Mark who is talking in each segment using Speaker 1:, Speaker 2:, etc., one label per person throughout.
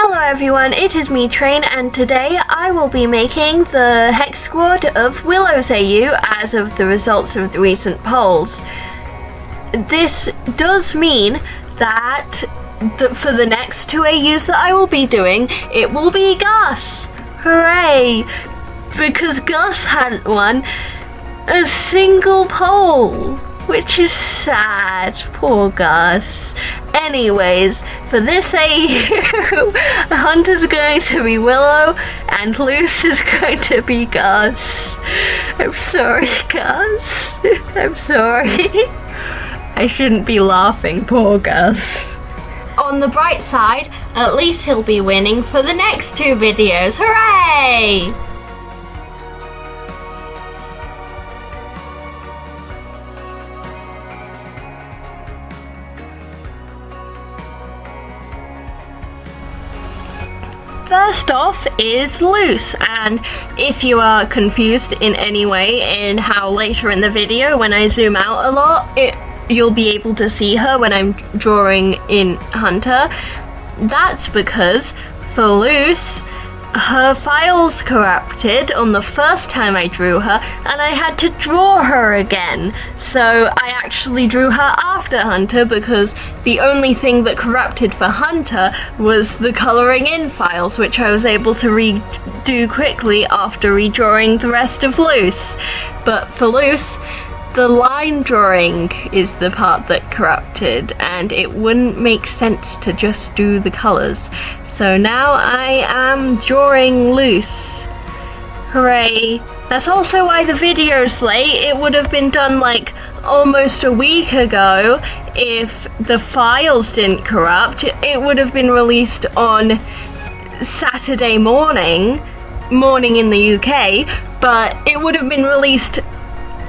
Speaker 1: Hello everyone, it is me Train, and today I will be making the Hex Squad of Willow's AU as of the results of the recent polls. This does mean that for the next two AUs that I will be doing, it will be Gus! Hooray! Because Gus hadn't won a single poll, which is sad. Poor Gus. Anyways, for this AU, Hunter's going to be Willow, and Luce is going to be Gus. I'm sorry, Gus. I'm sorry. I shouldn't be laughing, poor Gus. On the bright side, at least he'll be winning for the next two videos. Hooray! First off is Luce, and if you are confused in any way in how later in the video when I zoom out a lot, you'll be able to see her when I'm drawing in Hunter. That's because for Luce, her files corrupted on the first time I drew her, and I had to draw her again. So I actually drew her after Hunter because the only thing that corrupted for Hunter was the coloring in files, which I was able to redo quickly after redrawing the rest of Luce. But for Luce, the line drawing is the part that corrupted, and it wouldn't make sense to just do the colors. So now I am drawing Luce. Hooray. That's also why the video's late. It would have been done like almost a week ago if the files didn't corrupt. It would have been released on Saturday morning in the UK, but it would have been released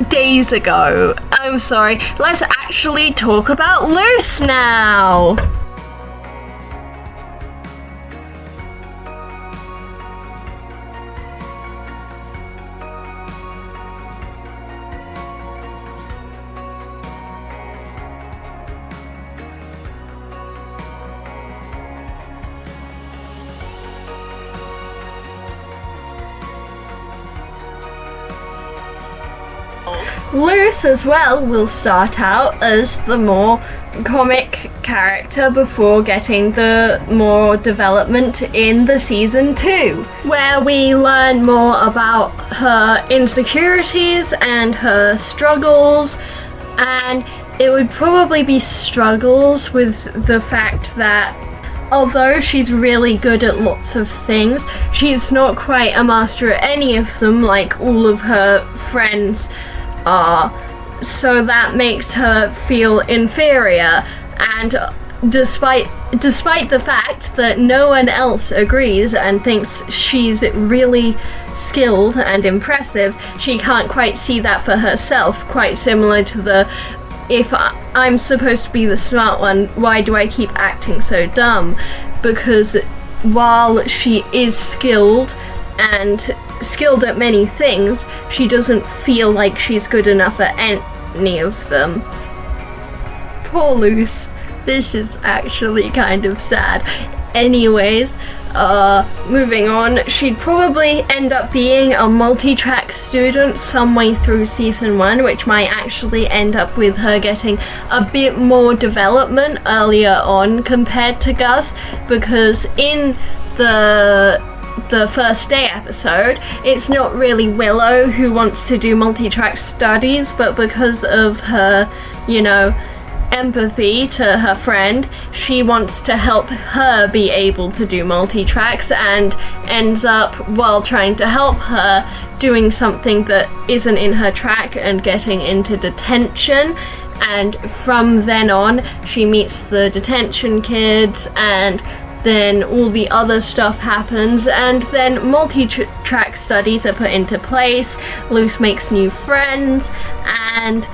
Speaker 1: days ago. I'm sorry. Let's actually talk about Luce now. Luce as well will start out as the more comic character before getting the more development in the season 2, where we learn more about her insecurities and her struggles, and it would probably be struggles with the fact that although she's really good at lots of things, she's not quite a master at any of them like all of her friends are, so that makes her feel inferior. And despite the fact that no one else agrees and thinks she's really skilled and impressive, she can't quite see that for herself, quite similar to the if I'm supposed to be the smart one, why do I keep acting so dumb? Because while she is skilled at many things, she doesn't feel like she's good enough at any of them. Poor Luce. This is actually kind of sad. Anyways, moving on, she'd probably end up being a multi-track student some way through season 1, which might actually end up with her getting a bit more development earlier on compared to Gus, because in the first day episode, it's not really Willow who wants to do multi-track studies, but because of her, empathy to her friend, she wants to help her be able to do multi-tracks, and ends up, while trying to help her, doing something that isn't in her track and getting into detention. And from then on, she meets the detention kids, and then all the other stuff happens, and then multi-track studies are put into place. Luce makes new friends, and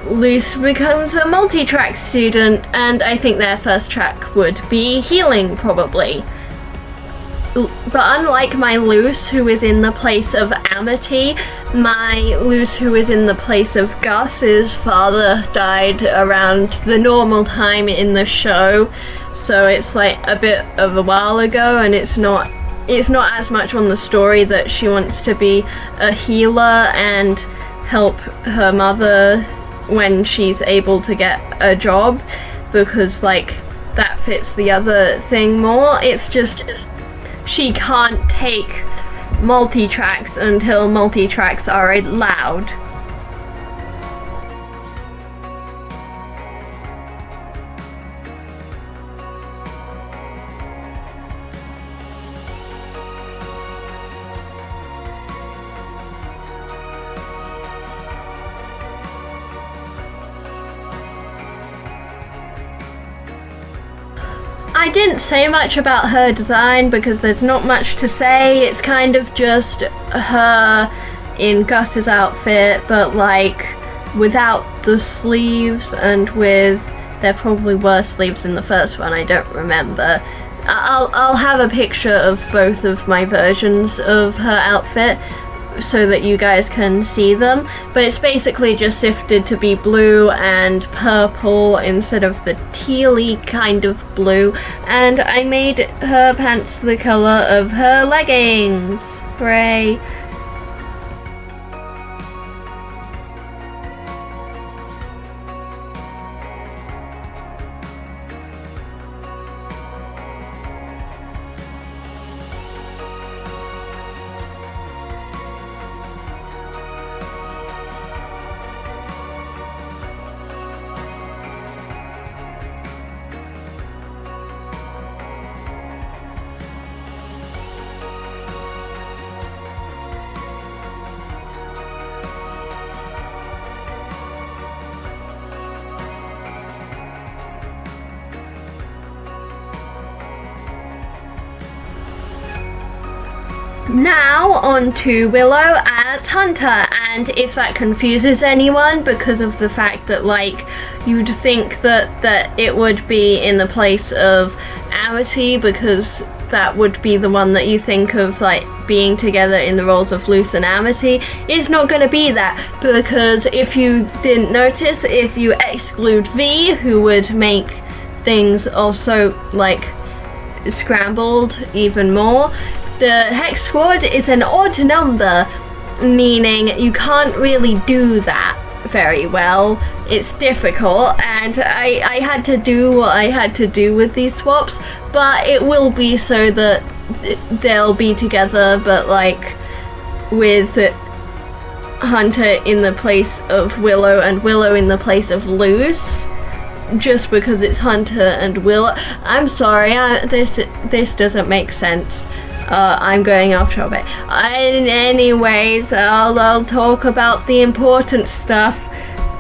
Speaker 1: Luce becomes a multi-track student, and I think their first track would be healing, probably. But unlike my Luce, who is in the place of Amity, my Luce, who is in the place of Gus, his father died around the normal time in the show, so it's like a bit of a while ago, and it's not as much on the story that she wants to be a healer and help her mother when she's able to get a job, because like that fits the other thing more. It's just she can't take multi-tracks until multi-tracks are allowed. I didn't say much about her design because there's not much to say. It's kind of just her in Gus's outfit, but like without the sleeves, and with, there probably were sleeves in the first one, I don't remember. I'll have a picture of both of my versions of her outfit so that you guys can see them, but it's basically just sifted to be blue and purple instead of the tealy kind of blue, and I made her pants the colour of her leggings. Hooray! Now on to Willow as Hunter, and if that confuses anyone because of the fact that like you'd think that it would be in the place of Amity, because that would be the one that you think of like being together in the roles of Luce and Amity, it's not going to be that, because if you didn't notice, if you exclude V, who would make things also like scrambled even more, the Hex Squad is an odd number, meaning you can't really do that very well. It's difficult, and I had to do what I had to do with these swaps, but it will be so that they'll be together, but like with Hunter in the place of Willow and Willow in the place of Luce, just because it's Hunter and Willow. I'm sorry, this doesn't make sense. I'm going off topic. Anyways, I'll talk about the important stuff.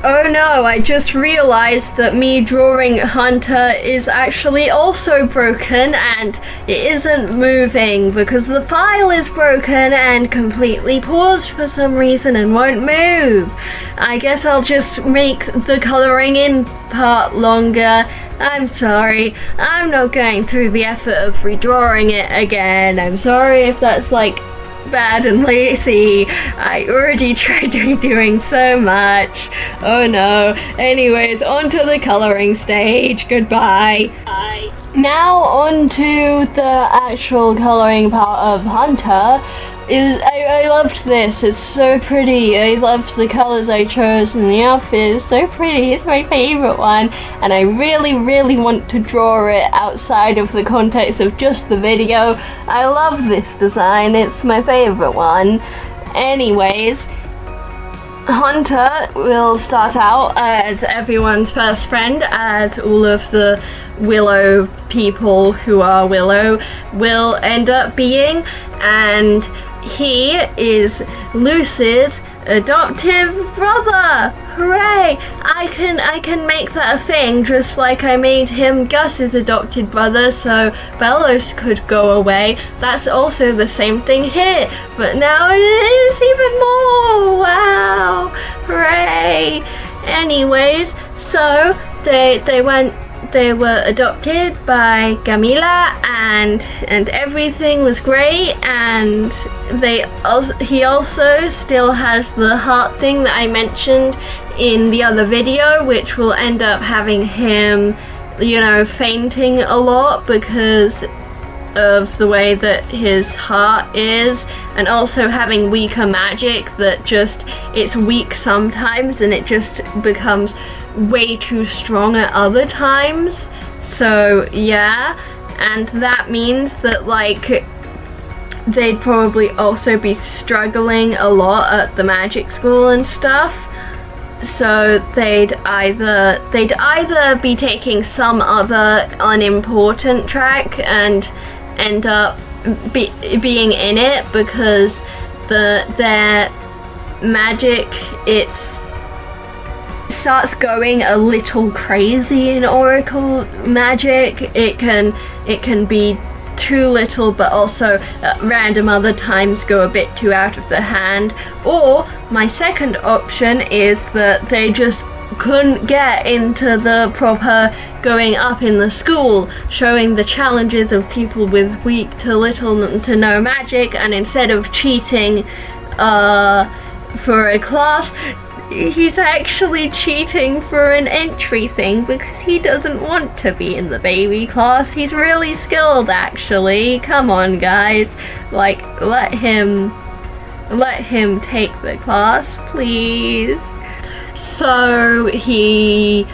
Speaker 1: Oh no, I just realized that me drawing Hunter is actually also broken, and it isn't moving because the file is broken and completely paused for some reason and won't move. I guess I'll just make the coloring in part longer. I'm sorry, I'm not going through the effort of redrawing it again. I'm sorry if that's like bad and lazy. I already tried redoing so much. Oh no. Anyways, on to the coloring stage. Goodbye. Bye. Now on to the actual coloring part of Hunter. I loved this. It's so pretty. I loved the colors I chose, and the outfit is so pretty. It's my favorite one, and I really, really want to draw it outside of the context of just the video. I love this design. It's my favorite one. Anyways, Hunter will start out as everyone's first friend, as all of the Willow people who are Willow will end up being, and he is Luce's adoptive brother. Hooray! I can make that a thing, just like I made him Gus's adopted brother so Bellos could go away. That's also the same thing here, but now it is even more. Wow! Hooray! Anyways, so they were adopted by Gamila, and everything was great, and he also still has the heart thing that I mentioned in the other video, which will end up having him you know, fainting a lot because of the way that his heart is, and also having weaker magic that just, it's weak sometimes and it just becomes way too strong at other times. So yeah, and that means that like they'd probably also be struggling a lot at the magic school and stuff. So they'd either be taking some other unimportant track and end up being in it because their magic, it starts going a little crazy in Oracle magic. It can be too little, but also at random other times go a bit too out of the hand. Or my second option is that they just couldn't get into the proper going up in the school, showing the challenges of people with weak to little to no magic, and instead of cheating for a class, he's actually cheating for an entry thing because he doesn't want to be in the baby class. He's really skilled, actually. Come on, guys. Like, let him take the class, please. So he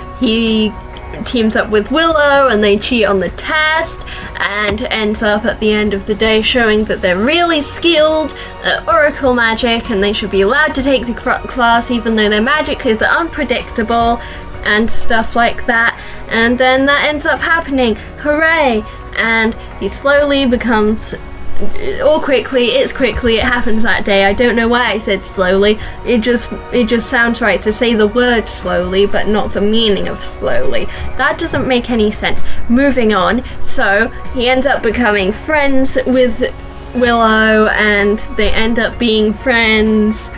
Speaker 1: teams up with Willow and they cheat on the test, and ends up at the end of the day showing that they're really skilled at Oracle magic and they should be allowed to take the class even though their magic is unpredictable and stuff like that. And then that ends up happening. Hooray! And he slowly becomes, or quickly, it happens that day. I don't know why I said slowly. It just sounds right to say the word slowly, but not the meaning of slowly. That doesn't make any sense. Moving on. So he ends up becoming friends with Willow, and they end up being friends.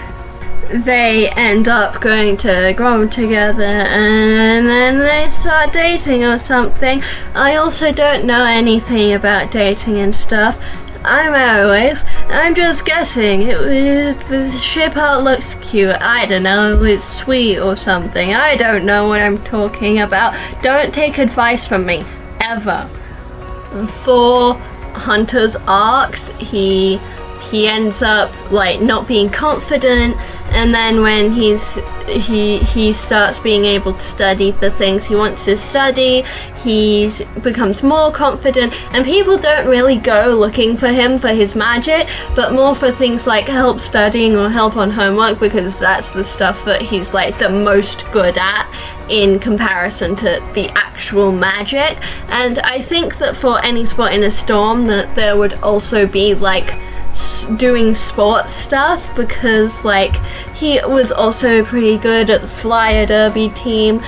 Speaker 1: They end up going to grow together, and then they start dating or something. I also don't know anything about dating and stuff. I'm just guessing. The ship art looks cute. I don't know, it's sweet or something. I don't know what I'm talking about. Don't take advice from me, ever. For Hunter's arcs, he ends up like not being confident, and then when he starts being able to study the things he wants to study, he becomes more confident, and people don't really go looking for him for his magic, but more for things like help studying or help on homework, because that's the stuff that he's like the most good at in comparison to the actual magic. And I think that for any spot in a storm that there would also be like doing sports stuff, because like he was also pretty good at the flyer derby team.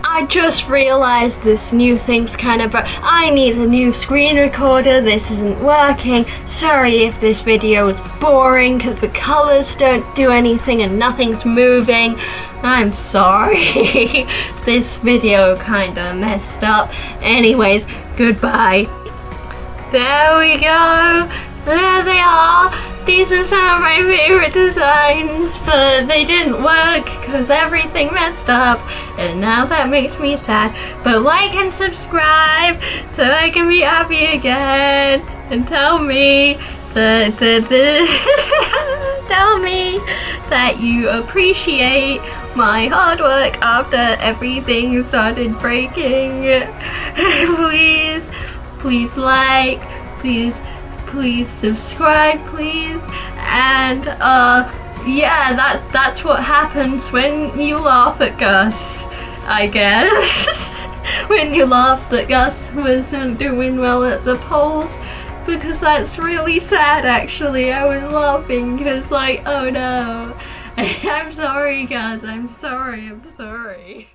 Speaker 1: I just realized this new thing's kind of I need a new screen recorder. This isn't working. Sorry if this video is boring because the colors don't do anything and nothing's moving. I'm sorry. This video kinda messed up. Anyways, goodbye. There we go. There they are. These are some of my favorite designs, but they didn't work because everything messed up, and now that makes me sad. But like and subscribe so I can be happy again, and tell me tell me that you appreciate my hard work after everything started breaking. Please like, please subscribe, please. And yeah, that's what happens when you laugh at Gus, I guess. When you laugh that Gus wasn't doing well at the polls, because that's really sad actually. I was laughing because like, oh no. I'm sorry Gus, I'm sorry.